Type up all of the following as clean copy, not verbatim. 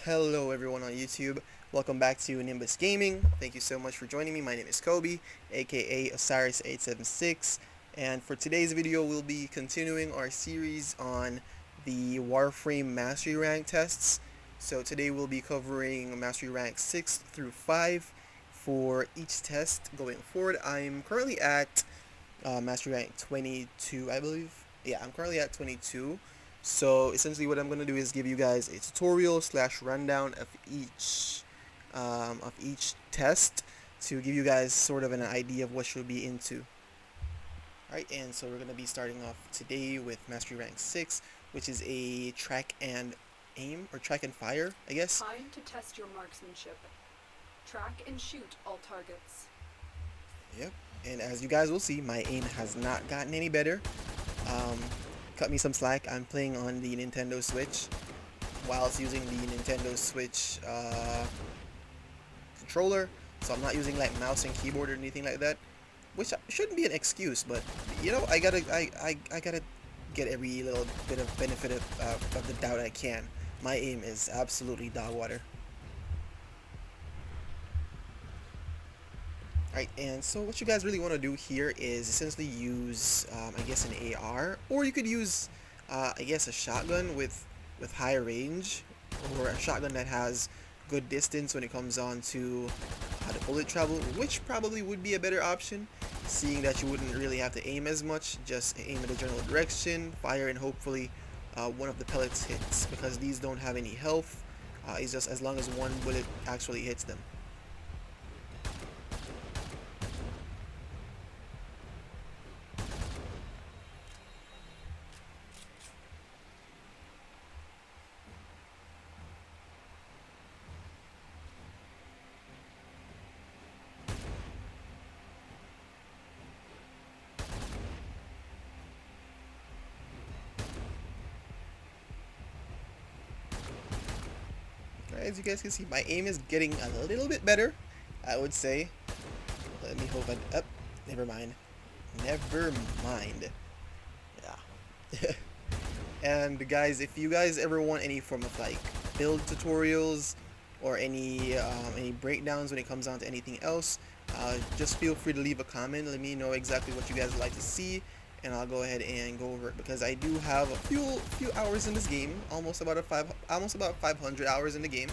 Hello everyone on YouTube. Welcome back to Nimbus Gaming. Thank you so much for joining me. My name is Kobe, aka Osiris876, and for today's video we'll be continuing our series on the Warframe Mastery Rank tests. So today we'll be covering Mastery Rank 6 through 5 for each test going forward. I'm currently at Mastery Rank 22, I believe. Yeah, I'm currently at 22. So essentially what I'm going to do is give you guys a tutorial slash rundown of each test to give you guys sort of an idea of what you'll be into. Alright, and so we're going to be starting off today with Mastery Rank 6, which is a track and aim, or track and fire, I guess. Time to test your marksmanship. Track and shoot all targets. Yep, and as you guys will see, my aim has not gotten any better. Cut me some slack. I'm playing on the Nintendo Switch whilst using the Nintendo Switch controller, so I'm not using like mouse and keyboard or anything like that, which shouldn't be an excuse, but you know, I gotta get every little bit of benefit of the doubt I can. My aim is absolutely dog water. Alright, and so what you guys really want to do here is essentially use, I guess, an AR, or you could use, I guess, a shotgun with high range, or a shotgun that has good distance when it comes on to the bullet travel, which probably would be a better option, seeing that you wouldn't really have to aim as much, just aim in a general direction, fire, and hopefully one of the pellets hits, because these don't have any health. It's just as long as one bullet actually hits them. As you guys can see, my aim is getting a little bit better, I would say. Let me hope I... Oh, never mind. Never mind. Yeah. And guys, if you guys ever want any form of like build tutorials or any breakdowns when it comes down to anything else, just feel free to leave a comment. Let me know exactly what you guys would like to see, and I'll go ahead and go over it, because I do have a few hours in this game, almost about 500 hours in the game,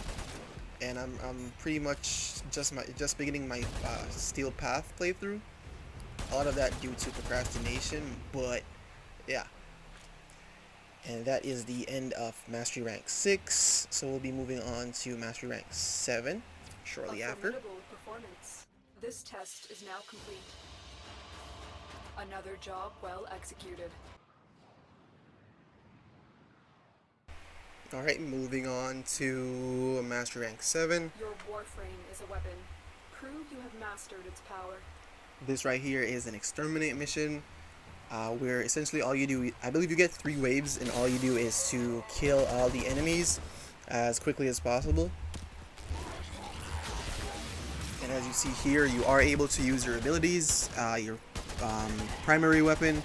and I'm pretty much just beginning my Steel Path playthrough. A lot of that due to procrastination, but yeah. And that is the end of Mastery Rank 6, so we'll be moving on to Mastery Rank 7 shortly after. Performance. This test is now complete. Another job well executed. Alright, moving on to Mastery Rank 7. Your Warframe is a weapon. Prove you have mastered its power. This right here is an exterminate mission, where essentially all you do, I believe you get 3 waves, and all you do is to kill all the enemies as quickly as possible. And as you see here, you are able to use your abilities, your primary weapon,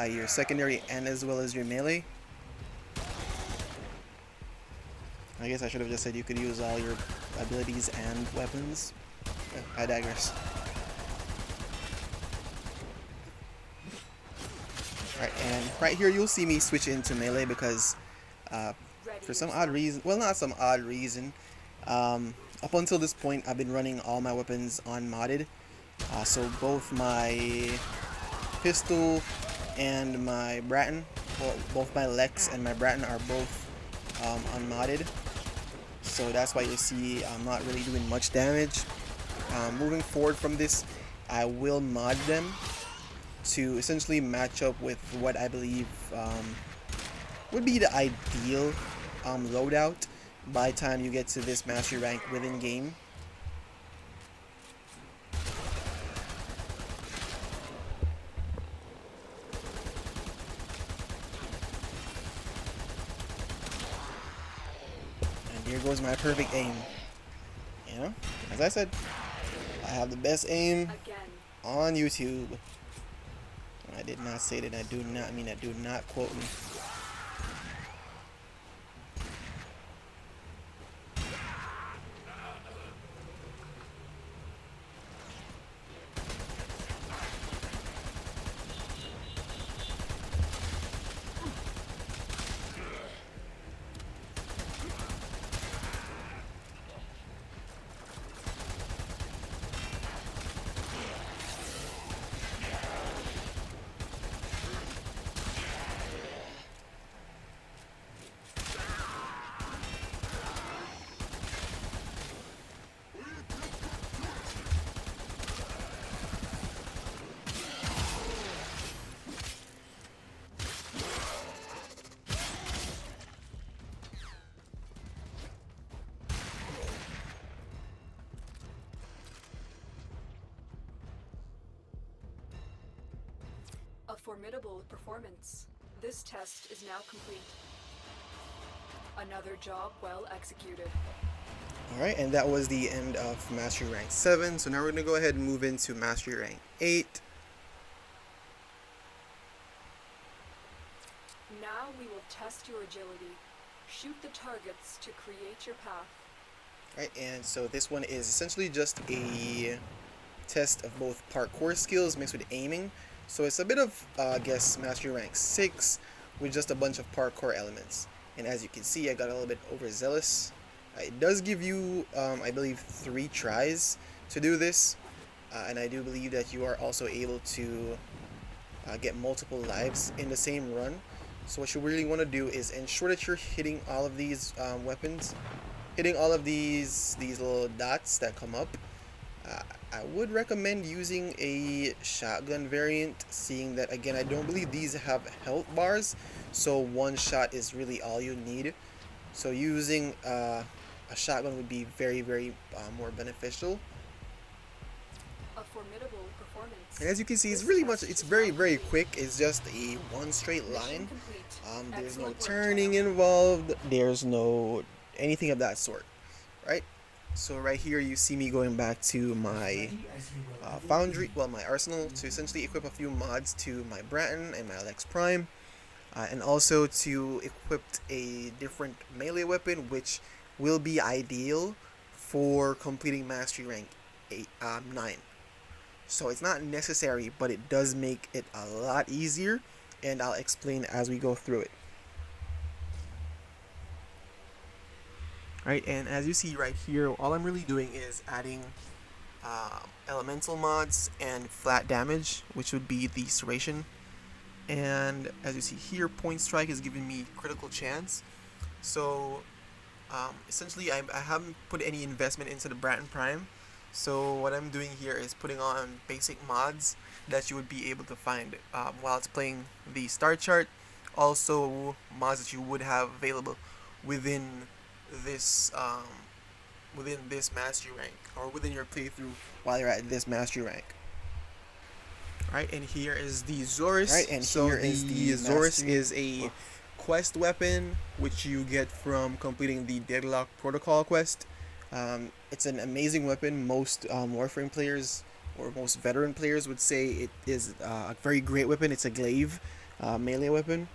your secondary, and as well as your melee. I guess I should have just said you could use all your abilities and weapons. I digress. Alright, and right here you'll see me switch into melee because for some odd reason, well, not some odd reason, up until this point I've been running all my weapons unmodded. So both my pistol and my Bratton, well, both my Lex and my Bratton are both unmodded. So that's why you see I'm not really doing much damage. Moving forward from this, I will mod them to essentially match up with what I believe would be the ideal loadout by the time you get to this mastery rank within game. And here goes my perfect aim. You know, as I said, I have the best aim on YouTube. I did not say that. I do not mean that. Do not quote me. formidable performance. This test is now complete. Another job well executed. Alright, and that was the end of Mastery Rank 7. So now we're going to go ahead and move into Mastery Rank 8. Now we will test your agility. Shoot the targets to create your path. Right, and so this one is essentially just a test of both parkour skills mixed with aiming. So it's a bit of, I guess, Mastery Rank 6 with just a bunch of parkour elements. And as you can see, I got a little bit overzealous. It does give you, I believe, 3 tries to do this. And I do believe that you are also able to get multiple lives in the same run. So what you really want to do is ensure that you're hitting all of these weapons, hitting all of these little dots that come up. I would recommend using a shotgun variant, seeing that, again, I don't believe these have health bars, so one shot is really all you need. So using a shotgun would be very, very more beneficial. A formidable performance. And as you can see, it's really much, it's very, very quick. It's just a one straight line. There's no turning involved. There's no anything of that sort, right? So right here you see me going back to my foundry, well, my arsenal, to essentially equip a few mods to my Bratton and my Alex Prime, and also to equip a different melee weapon, which will be ideal for completing Mastery Rank 9. So it's not necessary, but it does make it a lot easier, and I'll explain as we go through it. Right, and as you see right here, all I'm really doing is adding elemental mods and flat damage, which would be the serration. And as you see here, point strike is giving me critical chance. So essentially I haven't put any investment into the Bratton Prime. So what I'm doing here is putting on basic mods that you would be able to find while it's playing the star chart. Also mods that you would have available within this mastery rank, or within your playthrough while you're at this mastery rank. Right, and here is the Zorus. Right, and so here is the Zorus is a quest weapon which you get from completing the Deadlock Protocol quest. It's an amazing weapon. Most Warframe players or most veteran players would say it is a very great weapon. It's a glaive melee weapon.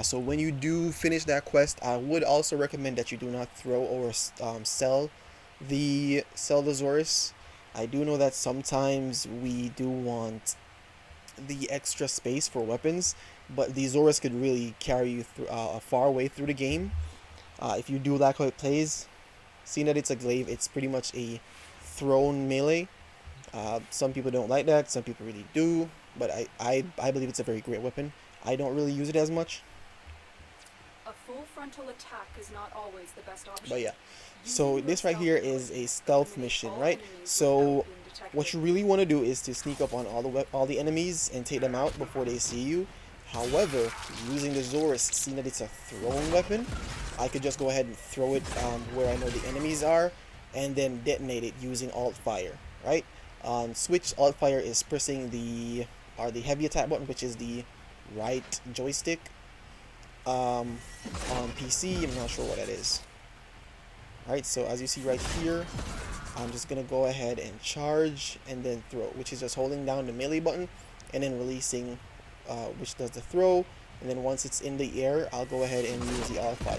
So when you do finish that quest, I would also recommend that you do not throw or sell the Zorus. I do know that sometimes we do want the extra space for weapons, but the Zorus could really carry you through a far way through the game. If you do like how it plays, seeing that it's a glaive, it's pretty much a thrown melee. Some people don't like that, some people really do, but I believe it's a very great weapon. I don't really use it as much. A full frontal attack is not always the best option. But yeah, so this right here is a stealth mission, right? So what you really want to do is to sneak up on all the enemies and take them out before they see you. However, using the Zorus, seeing that it's a thrown weapon, I could just go ahead and throw it where I know the enemies are, and then detonate it using alt fire, right? On Switch, alt fire is pressing the heavy attack button, which is the right joystick. On PC, I'm not sure what that is. Alright, so as you see right here, I'm just gonna go ahead and charge and then throw, which is just holding down the melee button and then releasing, which does the throw. And then once it's in the air, I'll go ahead and use the alt fire.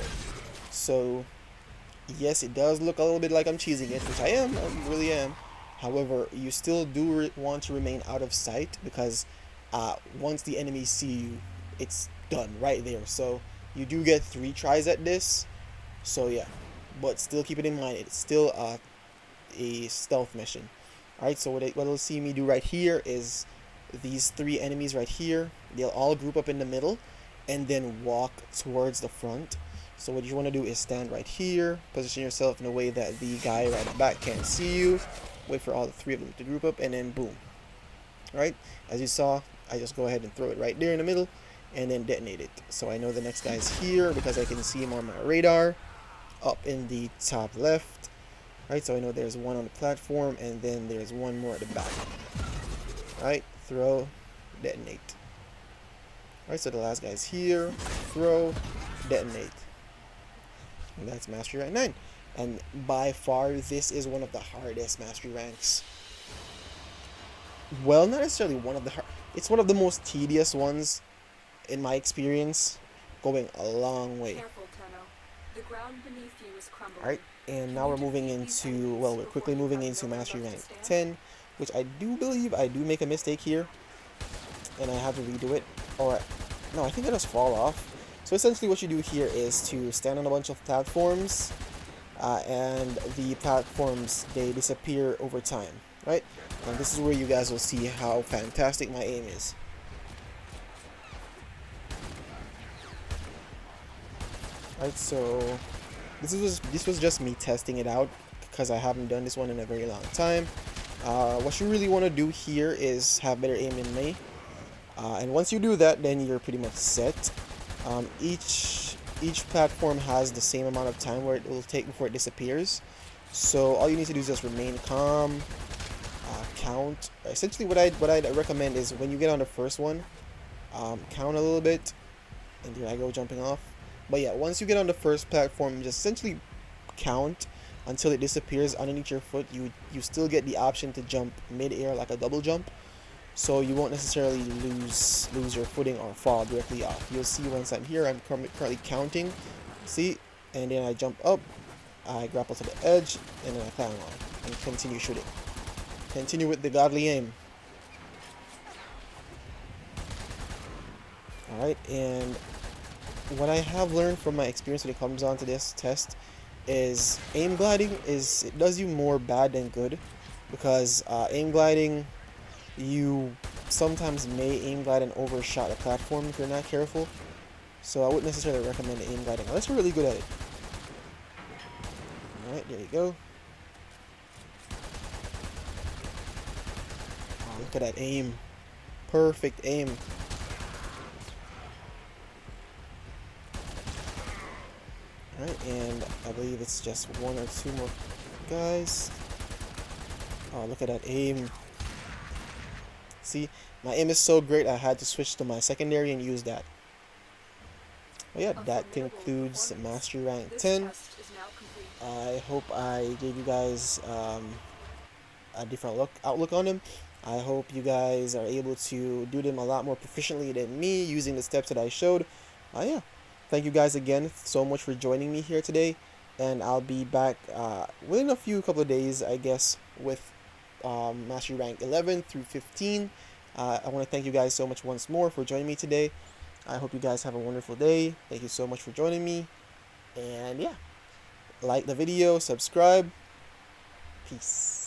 So yes, it does look a little bit like I'm cheesing it, which I really am. However, you still do want to remain out of sight, because once the enemies see you, it's done right there. So you do get 3 tries at this. So yeah, but still keep it in mind, it's still a stealth mission. Alright, so what you'll see me do right here is these 3 enemies right here, they'll all group up in the middle and then walk towards the front. So what you want to do is stand right here, position yourself in a way that the guy right at the back can't see you, wait for all the 3 of them to group up, and then boom. Alright, as you saw, I just go ahead and throw it right there in the middle and then detonate it. So I know the next guy's here because I can see him on my radar up in the top left. Right, so I know there's one on the platform, and then there's one more at the back. Alright, throw, detonate. Alright, so the last guy's here. Throw, detonate. And that's Mastery Rank 9. And by far, this is one of the hardest Mastery Ranks. Well, not necessarily one of the hard. It's one of the most tedious ones, in my experience, going a long way. Careful, Tenno. The ground beneath you is crumbling. Alright, and now we're moving into, well, we're quickly moving into Mastery Rank 10, which I do believe I do make a mistake here, and I have to redo it. Or, no, I think I just fall off. So essentially what you do here is to stand on a bunch of platforms, and the platforms, they disappear over time, right? And this is where you guys will see how fantastic my aim is. Alright, so this was just me testing it out because I haven't done this one in a very long time. What you really want to do here is have better aim than me, and once you do that, then you're pretty much set. Each platform has the same amount of time where it will take before it disappears. So all you need to do is just remain calm, count. Essentially, what I'd recommend is when you get on the first one, count a little bit, and here I go jumping off. But yeah, once you get on the first platform, just essentially count until it disappears underneath your foot. You still get the option to jump mid-air like a double jump, so you won't necessarily lose your footing or fall directly off. You'll see once I'm here, I'm currently counting, see, and then I jump up, I grapple to the edge, and then I climb on and continue shooting. Continue with the godly aim. Alright, and what I have learned from my experience when it comes on to this test is aim gliding it does you more bad than good, because aim gliding, you sometimes may aim glide and overshot a platform if you're not careful. So I wouldn't necessarily recommend aim gliding unless you're really good at it. Alright, there you go. Oh, look at that aim. Perfect aim. Alright, and I believe it's just one or two more guys. Oh, look at that aim. See, my aim is so great I had to switch to my secondary and use that. But yeah, that concludes Mastery Rank 10. I hope I gave you guys a different outlook on them. I hope you guys are able to do them a lot more proficiently than me using the steps that I showed. Yeah. Thank you guys again so much for joining me here today, and I'll be back within a couple of days, I guess, with Mastery Rank 11 through 15. I want to thank you guys so much once more for joining me today. I hope you guys have a wonderful day. Thank you so much for joining me, and yeah, like the video, subscribe, peace.